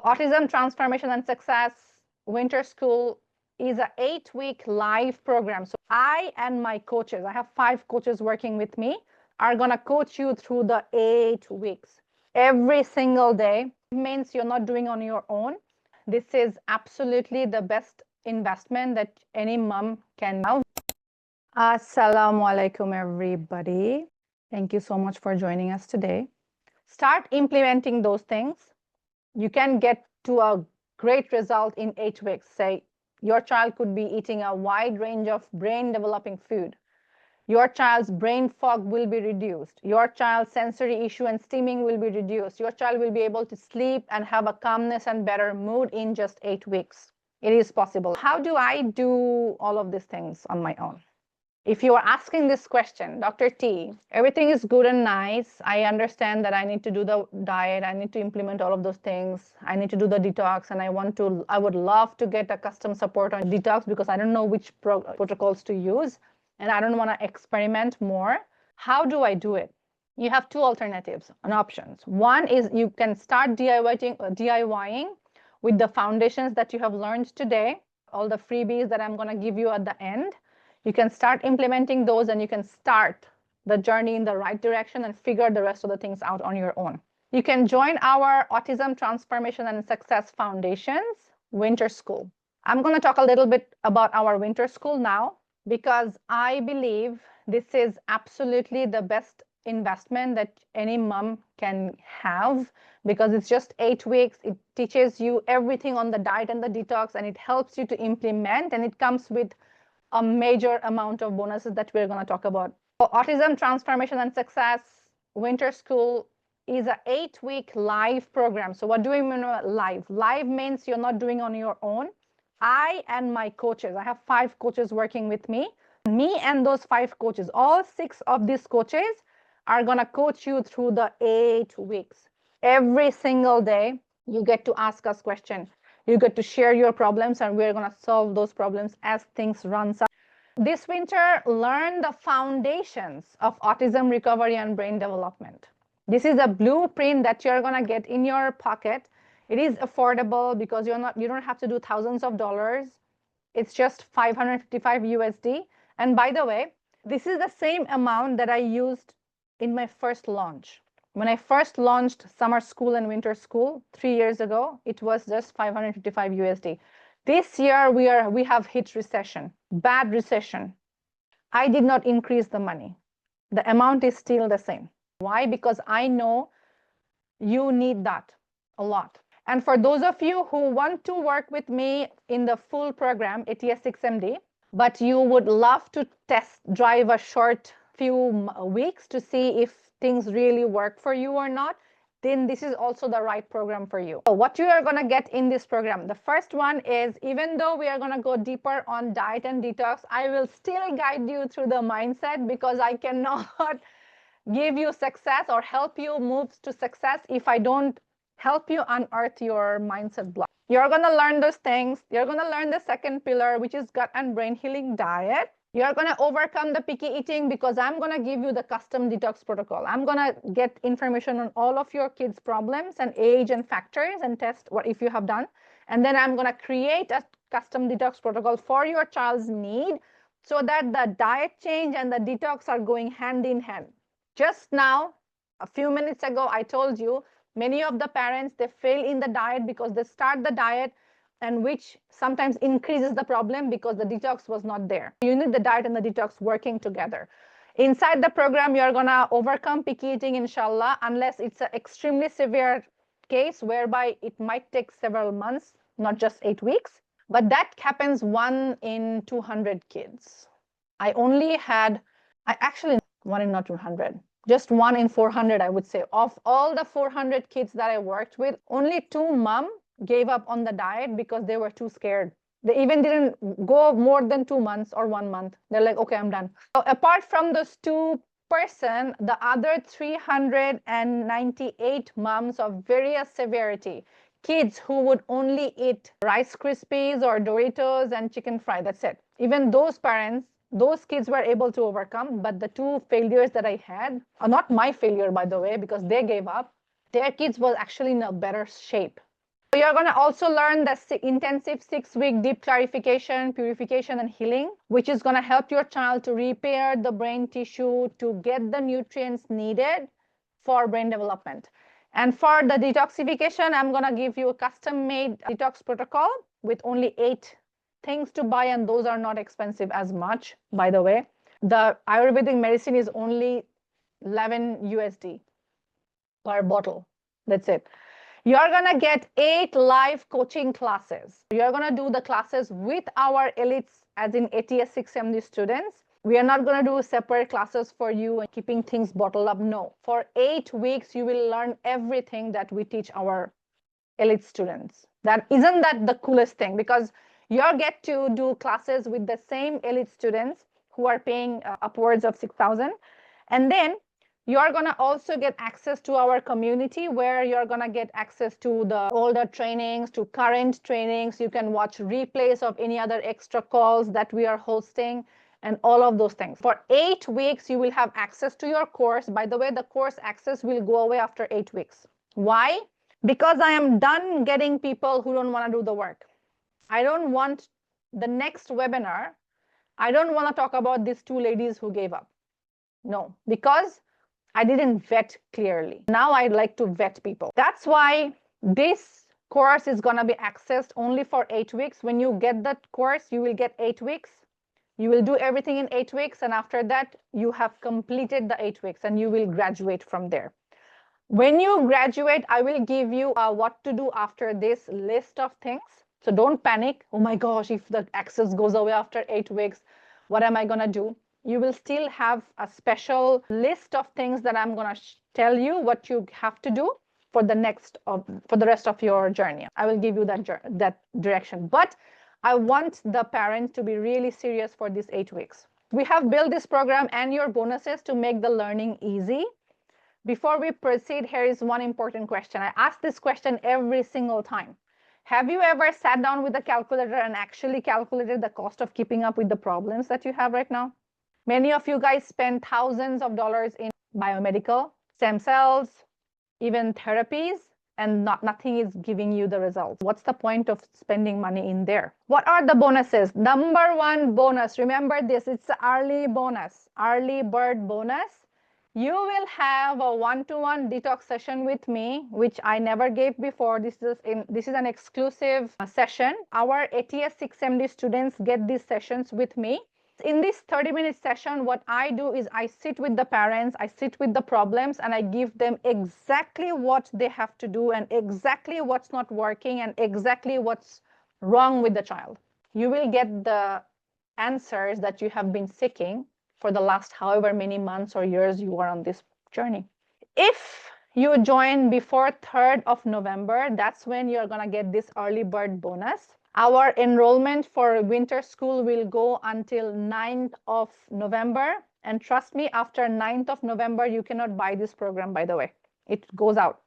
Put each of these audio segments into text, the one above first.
Autism Transformation and Success Winter School is an 8-week live program. So I and my coaches, I have 5 coaches working with me, are going to coach you through the 8 weeks. Every single day. It means you're not doing on your own. This is absolutely the best investment that any mom can have. Assalamu alaikum, everybody. Thank you so much for joining us today. Start implementing those things. You can get to a great result in 8 weeks. Say your child could be eating a wide range of brain developing food. Your child's brain fog will be reduced. Your child's sensory issue and stimming will be reduced. Your child will be able to sleep and have a calmness and better mood in just 8 weeks. It is possible. How do I do all of these things on my own? If you are asking this question, Dr. T, everything is good and nice. I understand that I need to do the diet. I need to implement all of those things. I need to do the detox, and I would love to get a custom support on detox because I don't know which protocols to use, and I don't want to experiment more. How do I do it? You have 2 alternatives and options. One is you can start DIYing with the foundations that you have learned today, all the freebies that I'm going to give you at the end. You can start implementing those, and you can start the journey in the right direction and figure the rest of the things out on your own. You can join our Autism Transformation and Success Foundation's Winter School. I'm going to talk a little bit about our Winter School now because I believe this is absolutely the best investment that any mom can have because it's just 8 weeks. It teaches you everything on the diet and the detox, and it helps you to implement, and it comes with a major amount of bonuses that we're going to talk about. So Autism Transformation and Success Winter School is an 8-week live program. So what do we mean by live? Live means you're not doing on your own. I and my coaches, I have 5 coaches working with me. Me and those 5 coaches, all 6 of these coaches are going to coach you through the 8 weeks. Every single day, you get to ask us questions. You get to share your problems, and we're going to solve those problems as things run. This winter, learn the foundations of autism recovery and brain development. This is a blueprint that you're going to get in your pocket. It is affordable because you don't have to do thousands of dollars. It's just 555 USD. And by the way, this is the same amount that I used in my first launch. When I first launched summer school and winter school 3 years ago, it was just 555 USD. This year we have hit recession, bad recession. I did not increase the money. The amount is still the same. Why? Because I know you need that a lot. And for those of you who want to work with me in the full program, ATS 6MD, but you would love to test drive a short few weeks to see if things really work for you or not, then this is also the right program for you. So what you are going to get in this program, the first one is, even though we are going to go deeper on diet and detox, I will still guide you through the mindset because I cannot give you success or help you move to success if I don't help you unearth your mindset block. You're going to learn those things. You're going to learn the second pillar, which is gut and brain healing diet. You're going to overcome the picky eating because I'm going to give you the custom detox protocol. I'm going to get information on all of your kids' problems and age and factors and test what if you have done. And then I'm going to create a custom detox protocol for your child's need so that the diet change and the detox are going hand in hand. Just now, a few minutes ago, I told you many of the parents, they fail in the diet because they start the diet, and which sometimes increases the problem because the detox was not there. You need the diet and the detox working together. Inside the program, you're going to overcome picky eating, inshallah, unless it's an extremely severe case whereby it might take several months, not just 8 weeks. But that happens 1 in 200 kids. Actually 1 in not 200. Just 1 in 400, I would say. Of all the 400 kids that I worked with, only 2 moms gave up on the diet because they were too scared. They even didn't go more than 2 months or 1 month. They're like, okay, I'm done. So apart from those 2 person, the other 398 moms of various severity, kids who would only eat Rice Krispies or Doritos and chicken fry, that's it. Even those parents, those kids were able to overcome, but the 2 failures that I had, are not my failure, by the way, because they gave up, their kids was actually in a better shape. So you're going to also learn the intensive 6-week deep clarification, purification, and healing, which is going to help your child to repair the brain tissue to get the nutrients needed for brain development. And for the detoxification, I'm going to give you a custom-made detox protocol with only 8 things to buy, and those are not expensive as much, by the way. The Ayurvedic medicine is only 11 USD per bottle. That's it. You're going to get 8 live coaching classes. You're going to do the classes with our elites, as in ATS 6MD students. We are not going to do separate classes for you and keeping things bottled up. No. For 8 weeks, you will learn everything that we teach our elite students. Isn't that the coolest thing? Because you'll get to do classes with the same elite students who are paying upwards of 6,000. And then you're going to also get access to our community, where you're going to get access to the older trainings, to current trainings. You can watch replays of any other extra calls that we are hosting and all of those things. For 8 weeks, you will have access to your course. By the way, the course access will go away after 8 weeks. Why? Because I am done getting people who don't want to do the work. I don't want the next webinar. I don't want to talk about these 2 ladies who gave up. No, because I didn't vet clearly. Now I'd like to vet people. That's why this course is going to be accessed only for 8 weeks. When you get that course, you will get 8 weeks. You will do everything in 8 weeks. And after that, you have completed the 8 weeks and you will graduate from there. When you graduate, I will give you what to do after this list of things. So don't panic. Oh my gosh, if the access goes away after 8 weeks, what am I going to do? You will still have a special list of things that I'm going to tell you what you have to do for the rest of your journey. I will give you that direction. But I want the parent to be really serious for these 8 weeks. We have built this program and your bonuses to make the learning easy. Before we proceed, here is one important question. I ask this question every single time. Have you ever sat down with a calculator and actually calculated the cost of keeping up with the problems that you have right now? Many of you guys spend thousands of dollars in biomedical, stem cells, even therapies, and nothing is giving you the results. What's the point of spending money in there? What are the bonuses? Number 1 bonus, remember this, it's the early bonus, early bird bonus. You will have a one-to-one detox session with me, which I never gave before. This is an exclusive session. Our ATS 6MD students get these sessions with me. In this 30-minute session, what I do is I sit with the parents, I sit with the problems, and I give them exactly what they have to do and exactly what's not working and exactly what's wrong with the child. You will get the answers that you have been seeking for the last however many months or years you are on this journey. If you join before 3rd of November, that's when you're going to get this early bird bonus. Our enrollment for winter school will go until 9th of November. And trust me, after 9th of November, you cannot buy this program, by the way. It goes out.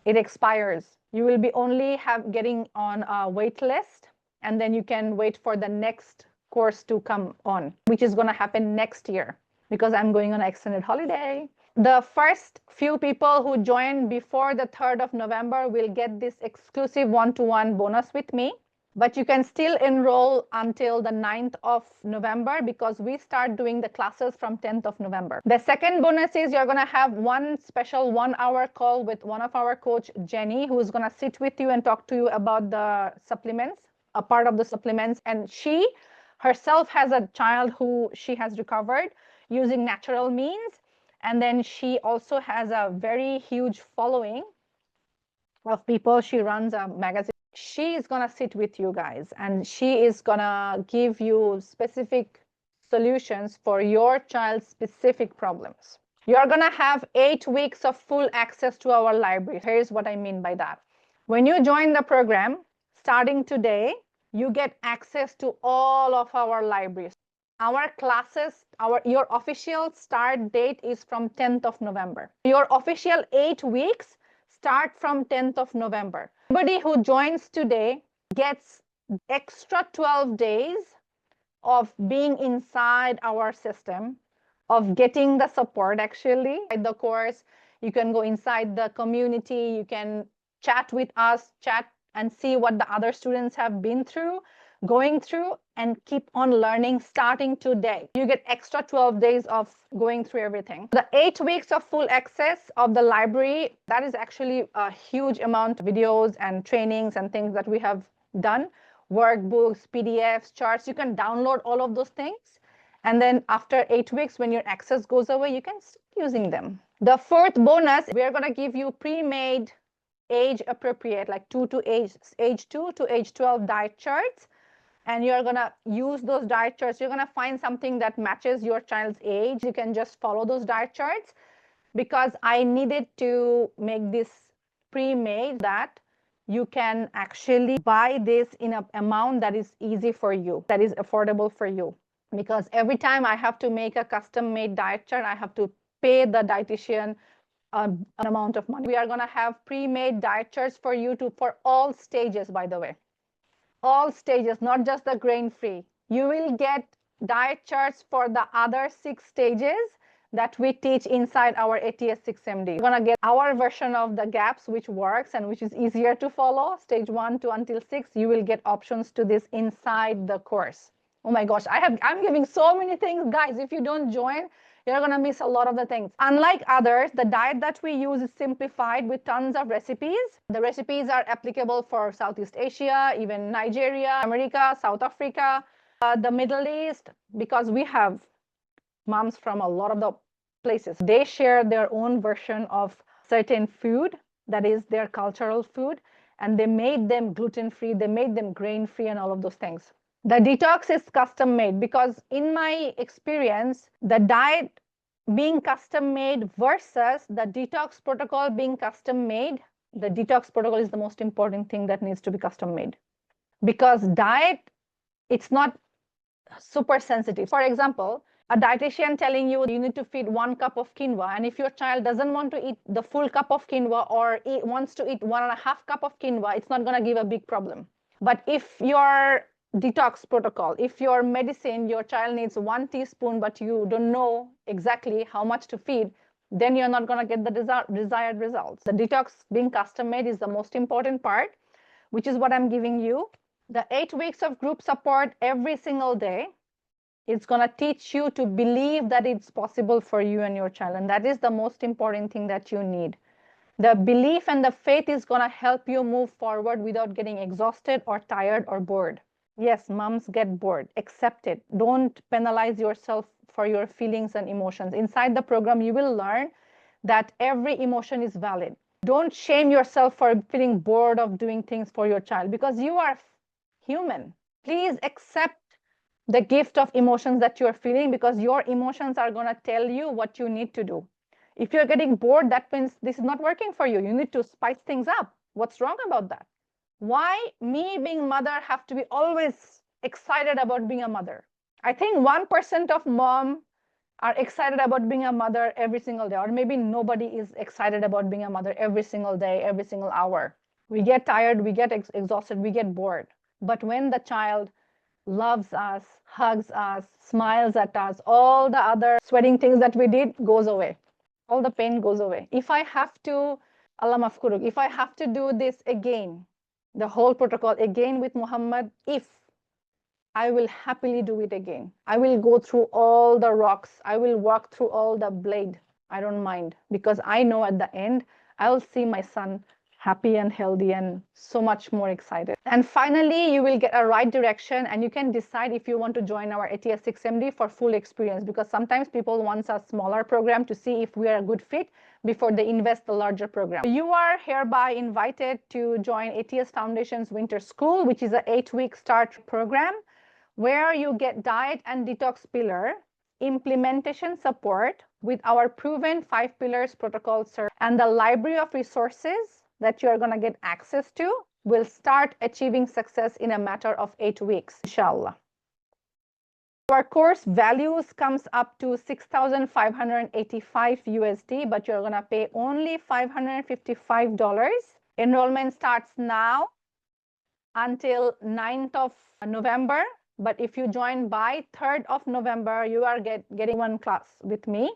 It expires. You will be only getting on a wait list, and then you can wait for the next course to come on, which is going to happen next year because I'm going on an extended holiday. The first few people who join before the 3rd of November will get this exclusive one-to-one bonus with me. But you can still enroll until the 9th of November because we start doing the classes from 10th of November. The second bonus is you're going to have one special 1-hour call with one of our coach, Jenny, who is going to sit with you and talk to you about the supplements, a part of the supplements. And she herself has a child who she has recovered using natural means. And then she also has a very huge following of people. She runs a magazine. She is going to sit with you guys and she is going to give you specific solutions for your child's specific problems. You're going to have 8 weeks of full access to our library. Here's what I mean by that. When you join the program, starting today, you get access to all of our libraries. Our classes, your official start date is from 10th of November. Your official 8 weeks start from 10th of November. Anybody who joins today gets extra 12 days of being inside our system, of getting the support actually. The course, you can go inside the community, you can chat with us, chat and see what the other students have been through, going through, and keep on learning starting today. You get extra 12 days of going through everything. The 8 weeks of full access of the library, that is actually a huge amount of videos and trainings and things that we have done, workbooks, PDFs, charts. You can download all of those things. And then after 8 weeks, when your access goes away, you can start using them. The fourth bonus, we are going to give you pre-made age appropriate, like age 2 to age 12 diet charts. And you're going to use those diet charts. You're going to find something that matches your child's age. You can just follow those diet charts, because I needed to make this pre-made that you can actually buy this in an amount that is easy for you, that is affordable for you. Because every time I have to make a custom-made diet chart, I have to pay the dietitian an amount of money. We are going to have pre-made diet charts for you for all stages, by the way. All stages, not just the grain-free. You will get diet charts for the other 6 stages that we teach inside our ATS 6MD. You're going to get our version of the gaps, which works and which is easier to follow, stage 1 to until 6. You will get options to this inside the course. Oh my gosh, I'm giving so many things, guys. If you don't join, you're going to miss a lot of the things. Unlike others, the diet that we use is simplified with tons of recipes. The recipes are applicable for Southeast Asia, even Nigeria, America, South Africa, the Middle East, because we have moms from a lot of the places. They share their own version of certain food, that is their cultural food, and they made them gluten-free, they made them grain-free and all of those things. The detox is custom made, because in my experience, the diet being custom made versus the detox protocol being custom made, the detox protocol is the most important thing that needs to be custom made. Because diet, it's not super sensitive. For example, a dietitian telling you you need to feed 1 cup of quinoa, and if your child doesn't want to eat the full cup of quinoa or wants to eat 1.5 cup of quinoa, it's not going to give a big problem. But if your detox protocol, if your medicine, your child needs 1 teaspoon, but you don't know exactly how much to feed, then you're not going to get the desired results. The detox being custom made is the most important part, which is what I'm giving you. The 8 weeks of group support every single day, it's going to teach you to believe that it's possible for you and your child. And that is the most important thing that you need. The belief and the faith is going to help you move forward without getting exhausted or tired or bored. Yes, moms get bored. Accept it. Don't penalize yourself for your feelings and emotions. Inside the program, you will learn that every emotion is valid. Don't shame yourself for feeling bored of doing things for your child, because you are human. Please accept the gift of emotions that you're feeling, because your emotions are going to tell you what you need to do. If you're getting bored, that means this is not working for you. You need to spice things up. What's wrong about that? Why me being mother have to be always excited about being a mother? I think 1% of mom are excited about being a mother every single day, or maybe nobody is excited about being a mother every single day, every single hour. We get tired, we get exhausted, we get bored. But when the child loves us, hugs us, smiles at us, all the other sweating things that we did goes away. All the pain goes away. If I have to, Allah mafkuruk, if I have to do this again, the whole protocol again with Muhammad, if I will happily do it again. I will go through all the rocks. I will walk through all the blade. I don't mind, because I know at the end, I'll see my son happy and healthy and so much more excited. And finally, you will get a right direction, and you can decide if you want to join our ATS 6MD for full experience, because sometimes people want a smaller program to see if we are a good fit before they invest the larger program. You are hereby invited to join ATS Foundation's Winter School, which is an 8-week start program where you get diet and detox pillar, implementation support with our proven 5 pillars protocol service, and the library of resources that you are going to get access to will start achieving success in a matter of 8 weeks, inshallah. Our course values comes up to 6,585 USD, but you're going to pay only $555. Enrollment starts now until 9th of November. But if you join by 3rd of November, you are getting 1 class with me,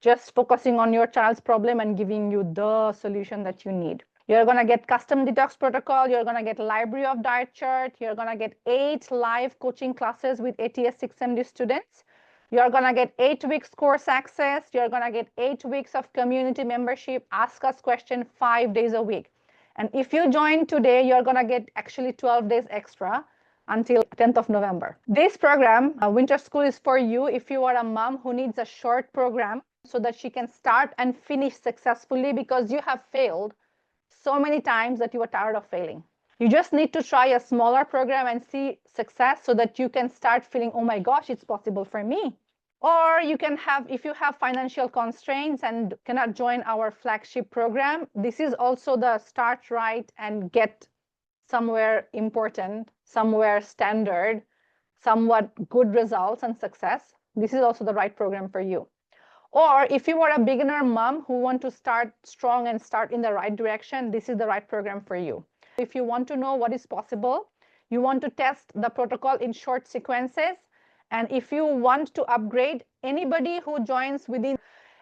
just focusing on your child's problem and giving you the solution that you need. You're going to get custom detox protocol. You're going to get library of diet chart. You're going to get 8 live coaching classes with ATS 6MD students. You're going to get 8 weeks course access. You're going to get 8 weeks of community membership, ask us question 5 days a week. And if you join today, you're going to get actually 12 days extra until 10th of November. This program, Winter School, is for you if you are a mom who needs a short program so that she can start and finish successfully because you have failed so many times that you are tired of failing. You just need to try a smaller program and see success so that you can start feeling, oh my gosh, it's possible for me. Or you can have, if you have financial constraints and cannot join our flagship program, this is also the start right and get somewhere important, somewhere standard, somewhat good results and success. This is also the right program for you. Or if you are a beginner mom who want to start strong and start in the right direction, this is the right program for you. If you want to know what is possible, you want to test the protocol in short sequences, and if you want to upgrade, anybody who joins within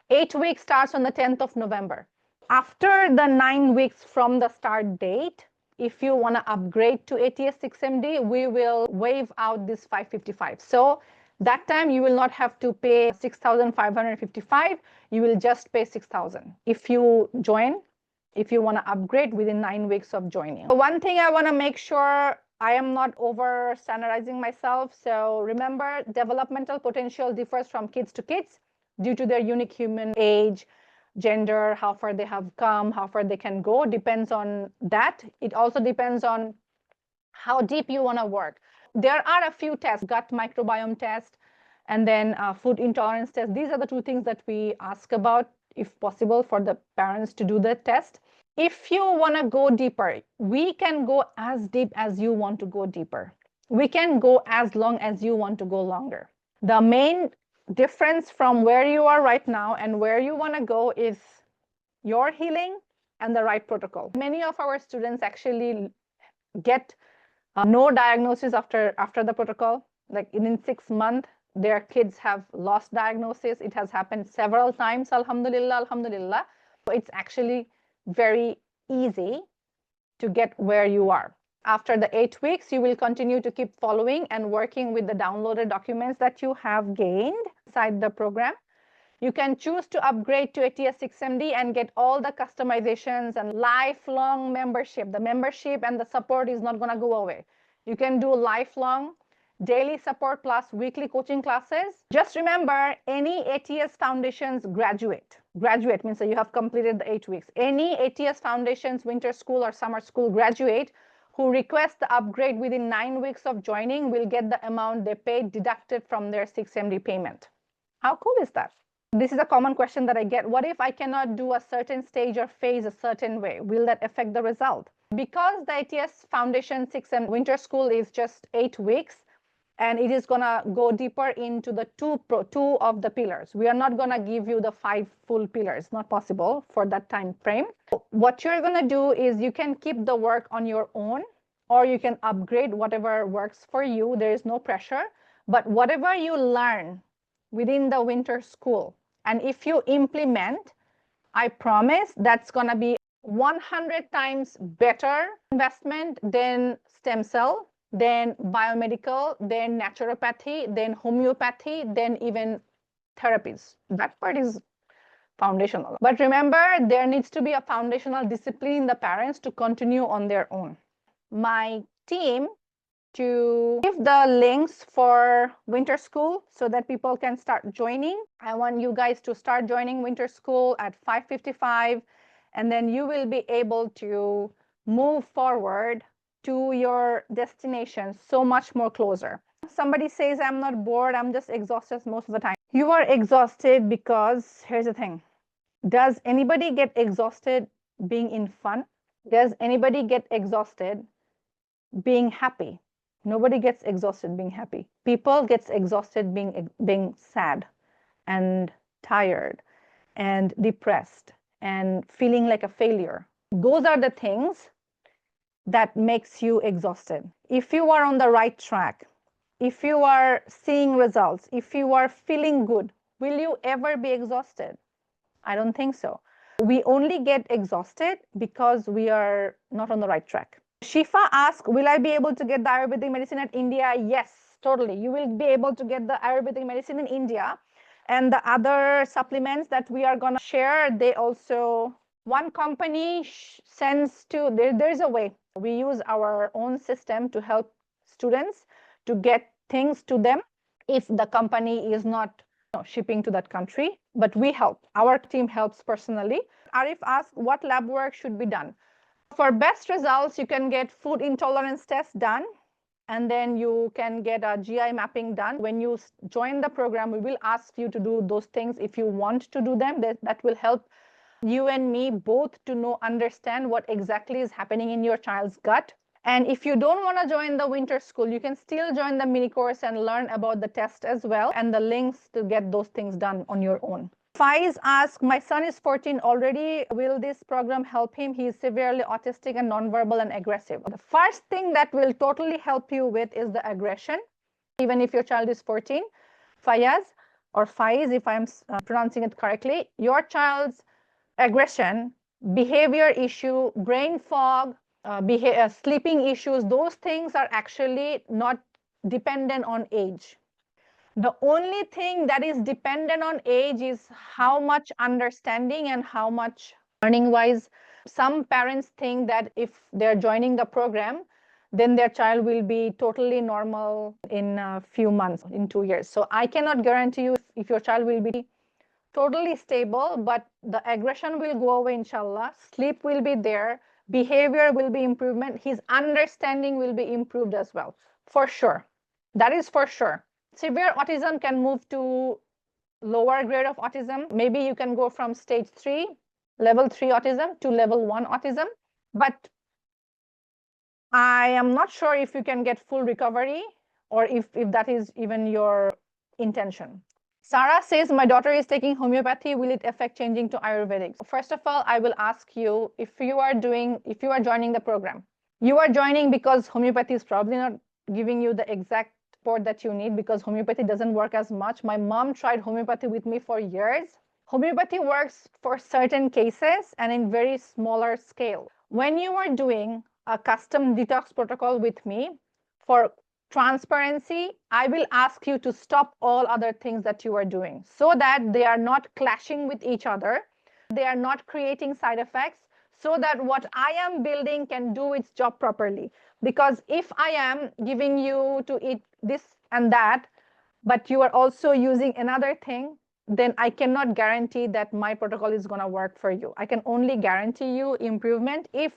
8 weeks starts on the 10th of November. After the 9 weeks from the start date, if you want to upgrade to ATS 6MD, we will waive out this 555. So that time you will not have to pay 6,555. You will just pay 6,000 if you join, if you want to upgrade within 9 weeks of joining. One thing I want to make sure I am not over standardizing myself. So remember, developmental potential differs from kids to kids due to their unique human age, gender, how far they have come, how far they can go, depends on that. It also depends on how deep you want to work. There are a few tests, gut microbiome test, and then food intolerance test. These are the 2 things that we ask about, if possible, for the parents to do the test. If you want to go deeper, we can go as deep as you want to go deeper. We can go as long as you want to go longer. The main difference from where you are right now and where you want to go is your healing and the right protocol. Many of our students actually get no diagnosis after the protocol. Like in 6 months, their kids have lost diagnosis. It has happened several times, alhamdulillah, alhamdulillah. So it's actually very easy to get where you are. After the 8 weeks, you will continue to keep following and working with the downloaded documents that you have gained inside the program. You can choose to upgrade to ATS 6MD and get all the customizations and lifelong membership. The membership and the support is not going to go away. You can do lifelong daily support plus weekly coaching classes. Just remember, any ATS Foundations graduate means that you have completed the 8 weeks. Any ATS Foundations winter school or summer school graduate who requests the upgrade within 9 weeks of joining will get the amount they paid deducted from their 6MD payment. How cool is that? This is a common question that I get. What if I cannot do a certain stage or phase a certain way? Will that affect the result? Because the ATS Foundation 6M winter school is just 8 weeks, and it is going to go deeper into the two of the pillars. We are not going to give you the 5 full pillars. Not possible for that time frame. What you're going to do is you can keep the work on your own, or you can upgrade whatever works for you. There is no pressure. But whatever you learn within the winter school, and if you implement, I promise that's going to be 100 times better investment than stem cell, then biomedical, then naturopathy, then homeopathy, then even therapies. That part is foundational. But remember, there needs to be a foundational discipline in the parents to continue on their own. My team to give the links for winter school so that people can start joining. I want you guys to start joining winter school at 5:55, and then you will be able to move forward to your destination so much more closer. Somebody says, I'm not bored, I'm just exhausted most of the time. You are exhausted because, here's the thing, does anybody get exhausted being in fun? Does anybody get exhausted being happy? Nobody gets exhausted being happy. People get exhausted being sad and tired and depressed and feeling like a failure. Those are the things that makes you exhausted. If you are on the right track, if you are seeing results, if you are feeling good, will you ever be exhausted? I don't think so. We only get exhausted because we are not on the right track. Shifa asks, will I be able to get the Ayurvedic medicine at India? Yes, totally. You will be able to get the Ayurvedic medicine in India. And the other supplements that we are going to share, they also, one company sends to, there's a way. We use our own system to help students to get things to them if the company is not shipping to that country, but we help. Our team helps personally. Arif asks, what lab work should be done? For best results, you can get food intolerance test done, and then you can get a GI mapping done. When you join the program, we will ask you to do those things if you want to do them. That will help you and me both to understand what exactly is happening in your child's gut. And if you don't want to join the winter school, you can still join the mini course and learn about the test as well, and the links to get those things done on your own. Faiz asks, my son is 14 already. Will this program help him? He is severely autistic and nonverbal and aggressive. The first thing that will totally help you with is the aggression, even if your child is 14. Fayaz or Faiz, if I'm pronouncing it correctly, your child's aggression, behavior issue, brain fog, sleeping issues, those things are actually not dependent on age. The only thing that is dependent on age is how much understanding and how much learning wise. Some parents think that if they're joining the program, then their child will be totally normal in a few months, in 2 years. So I cannot guarantee you if your child will be totally stable, but the aggression will go away, inshallah. Sleep will be there. Behavior will be improvement. His understanding will be improved as well, for sure. That is for sure. Severe autism can move to lower grade of autism. Maybe you can go from stage 3, level 3 autism to level 1 autism. But I am not sure if you can get full recovery or if that is even your intention. Sarah says, my daughter is taking homeopathy. Will it affect changing to Ayurvedic? First of all, I will ask you, if you are joining the program, you are joining because homeopathy is probably not giving you the exact support that you need, because homeopathy doesn't work as much. My mom tried homeopathy with me for years. Homeopathy works for certain cases and in very smaller scale. When you are doing a custom detox protocol with me, for transparency, I will ask you to stop all other things that you are doing so that they are not clashing with each other. They are not creating side effects, so that what I am building can do its job properly. Because if I am giving you to eat this and that, but you are also using another thing, then I cannot guarantee that my protocol is going to work for you. I can only guarantee you improvement if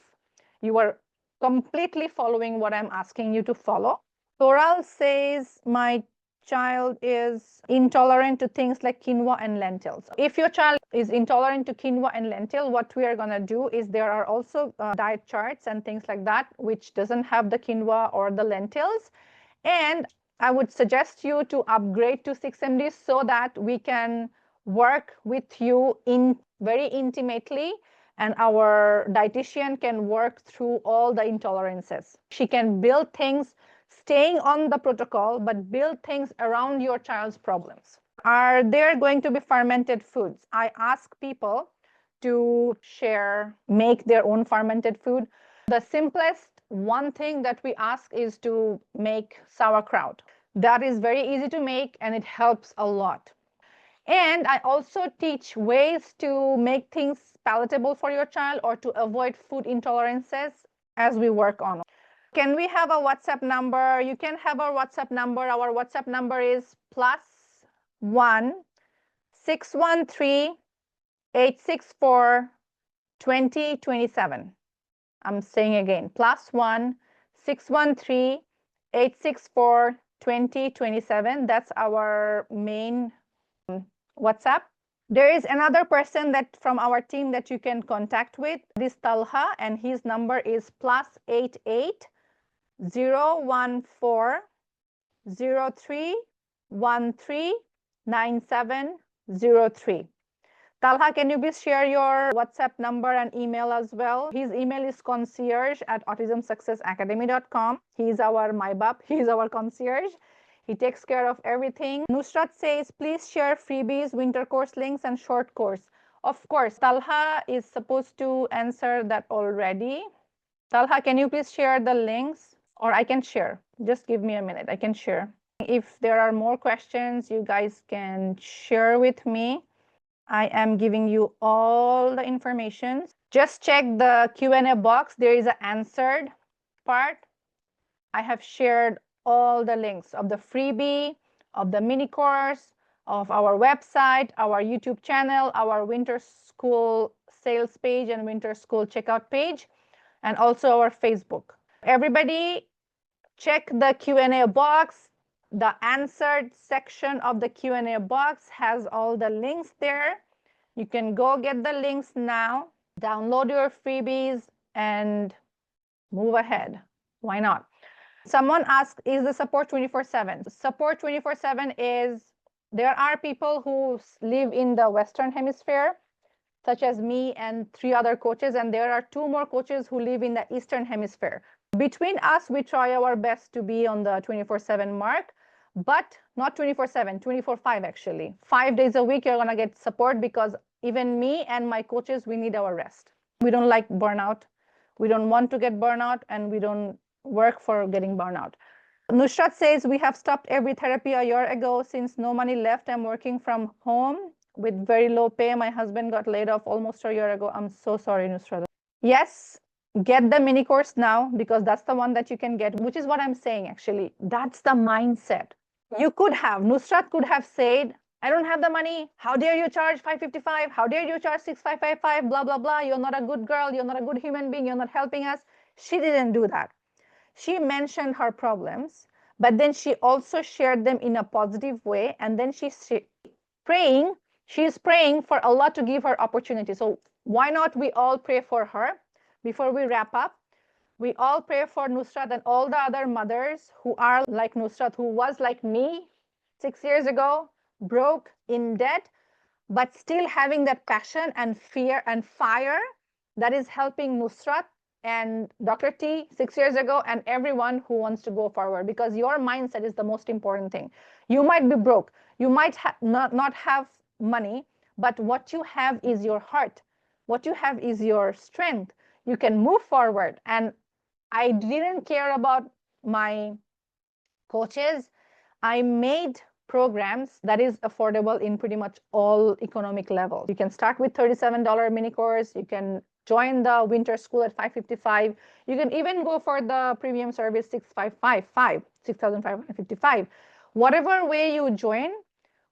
you are completely following what I'm asking you to follow. Toral says, my child is intolerant to things like quinoa and lentils. If your child is intolerant to quinoa and lentil, what we are going to do is there are also diet charts and things like that which doesn't have the quinoa or the lentils, and I would suggest you to upgrade to 6MD so that we can work with you very intimately, and our dietitian can work through all the intolerances. She can build things staying on the protocol, but build things around your child's problems. Are there going to be fermented foods? I ask people to make their own fermented food. The simplest one thing that we ask is to make sauerkraut. That is very easy to make and it helps a lot. And I also teach ways to make things palatable for your child or to avoid food intolerances as we work on. Can we have a WhatsApp number? You can have our WhatsApp number. Our WhatsApp number is +1 613 864 2027. I'm saying again, +1 613 864 2027. That's our main WhatsApp. There is another person from our team that you can contact with. This Talha, and his number is +88 014 03 13 9703. Talha, can you please share your WhatsApp number and email as well? His email is concierge@autismsuccessacademy.com. He's our MyBab. He's our concierge. He takes care of everything. Nusrat says, please share freebies, winter course links, and short course. Of course, Talha is supposed to answer that already. Talha, can you please share the links? Or I can share. Just give me a minute. I can share. If there are more questions, you guys can share with me. I am giving you all the information. Just check the Q&A box. There is an answered part. I have shared all the links of the freebie, of the mini course, of our website, our YouTube channel, our winter school sales page and winter school checkout page, and also our Facebook. Everybody check the Q&A box. The answered section of the Q&A box has all the links there. You can go get the links now, download your freebies, and move ahead. Why not? Someone asked, is the support 24/7? Support 24/7 is, there are people who live in the Western Hemisphere, such as me and 3 other coaches, and there are 2 more coaches who live in the Eastern Hemisphere. Between us, we try our best to be on the 24/7 mark, but not 24/7, 24/5 actually. 5 days a week, you're gonna get support, because even me and my coaches, we need our rest. We don't like burnout. We don't want to get burnout, and we don't work for getting burnout. Nusrat says, we have stopped every therapy a year ago. Since no money left, I'm working from home with very low pay. My husband got laid off almost a year ago. I'm so sorry, Nusrat. Yes, get the mini course now, because that's the one that you can get, which is what I'm saying actually. That's the mindset. You could have, Nusrat could have said, I don't have the money. How dare you charge $555? How dare you charge $6,555? Blah, blah, blah. You're not a good girl. You're not a good human being. You're not helping us. She didn't do that. She mentioned her problems, but then she also shared them in a positive way. And then she's praying for Allah to give her opportunity. So why not we all pray for her before we wrap up? We all pray for Nusrat and all the other mothers who are like Nusrat, who was like me 6 years ago, broke, in debt, but still having that passion and fear and fire that is helping Nusrat and Dr. T 6 years ago, and everyone who wants to go forward, because your mindset is the most important thing. You might be broke, you might not have money, but what you have is your heart. What you have is your strength. You can move forward. And I didn't care about my coaches. I made programs that is affordable in pretty much all economic levels. You can start with $37 mini course. You can join the winter school at $555. You can even go for the premium service $6,555. Whatever way you join,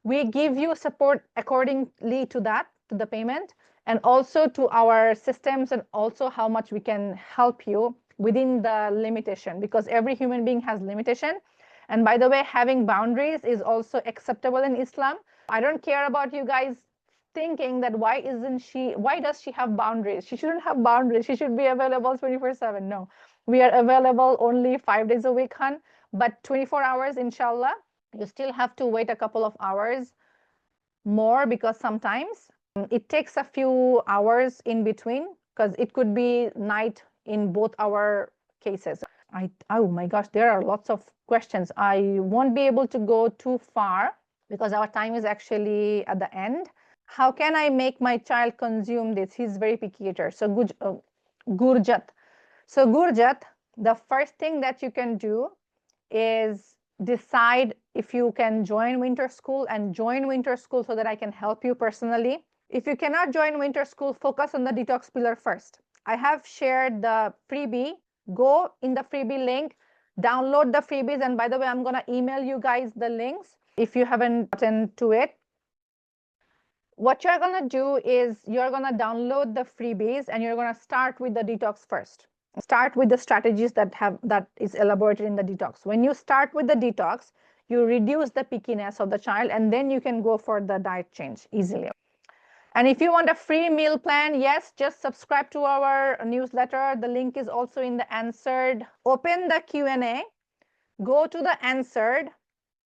we give you support accordingly to that, to the payment, and also to our systems, and also how much we can help you within the limitation, because every human being has limitation. And by the way, having boundaries is also acceptable in Islam. I don't care about you guys thinking that why does she have boundaries? She shouldn't have boundaries. She should be available 24/7. No, we are available only 5 days a week, hun, but 24 hours, inshallah. You still have to wait a couple of hours more, because sometimes it takes a few hours in between, because it could be night in both our cases. Oh my gosh, there are lots of questions. I won't be able to go too far because our time is actually at the end. How can I make my child consume this? He's very picky eater. So Gurjat. So Gurjat, the first thing that you can do is decide if you can join winter school, and join winter school so that I can help you personally. If you cannot join winter school, focus on the detox pillar first. I have shared the freebie. Go in the freebie link, download the freebies. And by the way, I'm going to email you guys the links if you haven't gotten to it. What you're going to do is you're going to download the freebies, and you're going to start with the detox first. Start with the strategies that is elaborated in the detox. When you start with the detox, you reduce the pickiness of the child, and then you can go for the diet change easily. And if you want a free meal plan, yes, just subscribe to our newsletter. The link is also in the answered. Open the Q&A, go to the answered,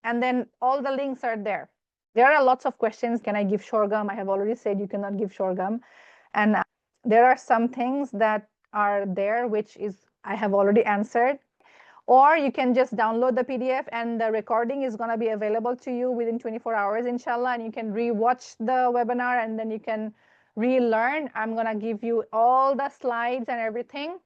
and then all the links are there. There are lots of questions. Can I give sorghum? I have already said you cannot give sorghum. And there are some things that are there, which is I have already answered. Or you can just download the PDF, and the recording is going to be available to you within 24 hours, inshallah. And you can rewatch the webinar, and then you can relearn. I'm going to give you all the slides and everything,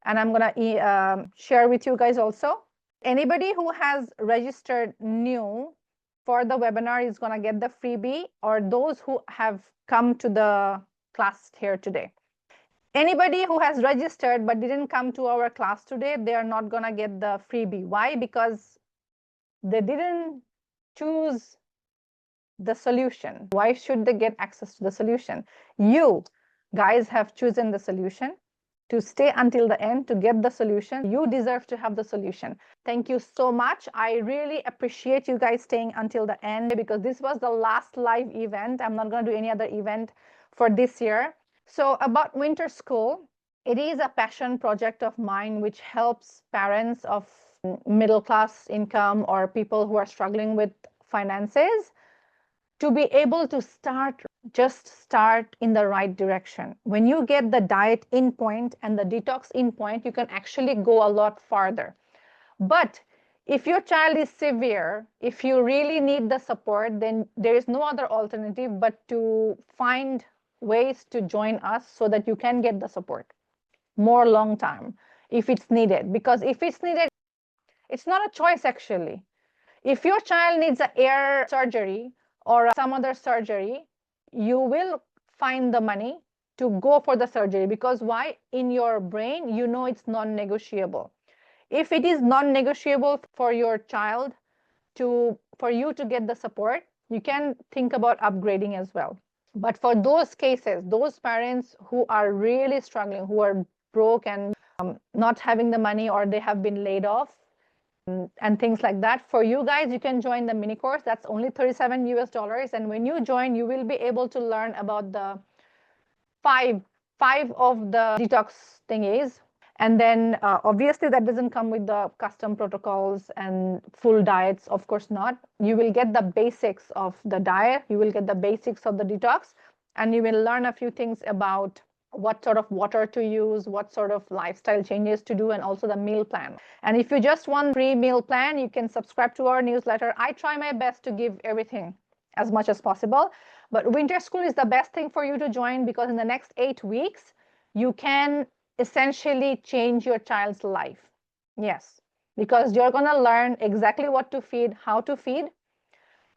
and I'm going to share with you guys also. Anybody who has registered new for the webinar is going to get the freebie, or those who have come to the class here today. Anybody who has registered but didn't come to our class today, they are not going to get the freebie. Why? Because they didn't choose the solution. Why should they get access to the solution? You guys have chosen the solution to stay until the end to get the solution. You deserve to have the solution. Thank you so much. I really appreciate you guys staying until the end, because this was the last live event. I'm not going to do any other event for this year. So about winter school, it is a passion project of mine which helps parents of middle class income or people who are struggling with finances to be able to start in the right direction. When you get the diet in point and the detox in point, you can actually go a lot farther. But if your child is severe, if you really need the support, then there is no other alternative but to find ways to join us so that you can get the support more long time if it's needed. Because if it's needed, it's not a choice actually. If your child needs an ear surgery or some other surgery, you will find the money to go for the surgery. Because why? In your brain, you know it's non-negotiable. If it is non-negotiable for your child for you to get the support, you can think about upgrading as well. But for those cases, those parents who are really struggling, who are broke and not having the money, or they have been laid off and things like that, for you guys, you can join the mini course. That's only $37 US. And when you join, you will be able to learn about the five of the detox thingies. And then obviously that doesn't come with the custom protocols and full diets, of course not. You will get the basics of the diet, you will get the basics of the detox, and you will learn a few things about what sort of water to use, what sort of lifestyle changes to do, and also the meal plan. And if you just want free meal plan, you can subscribe to our newsletter. I try my best to give everything as much as possible. But winter school is the best thing for you to join, because in the next 8 weeks, you can essentially change your child's life. Yes, because you're going to learn exactly what to feed, how to feed,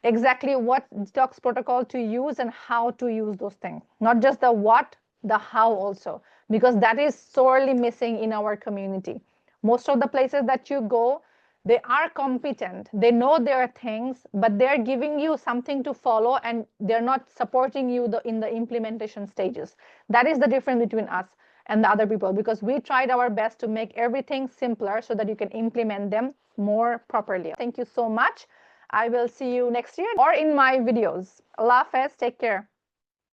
exactly what detox protocol to use, and how to use those things. Not just the what, the how also, because that is sorely missing in our community. Most of the places that you go, they are competent, they know their things, but they're giving you something to follow, and they're not supporting you in the implementation stages. That is the difference between us and the other people, because we tried our best to make everything simpler so that you can implement them more properly. Thank you so much. I will see you next year or in my videos. Allah Hafiz, take care.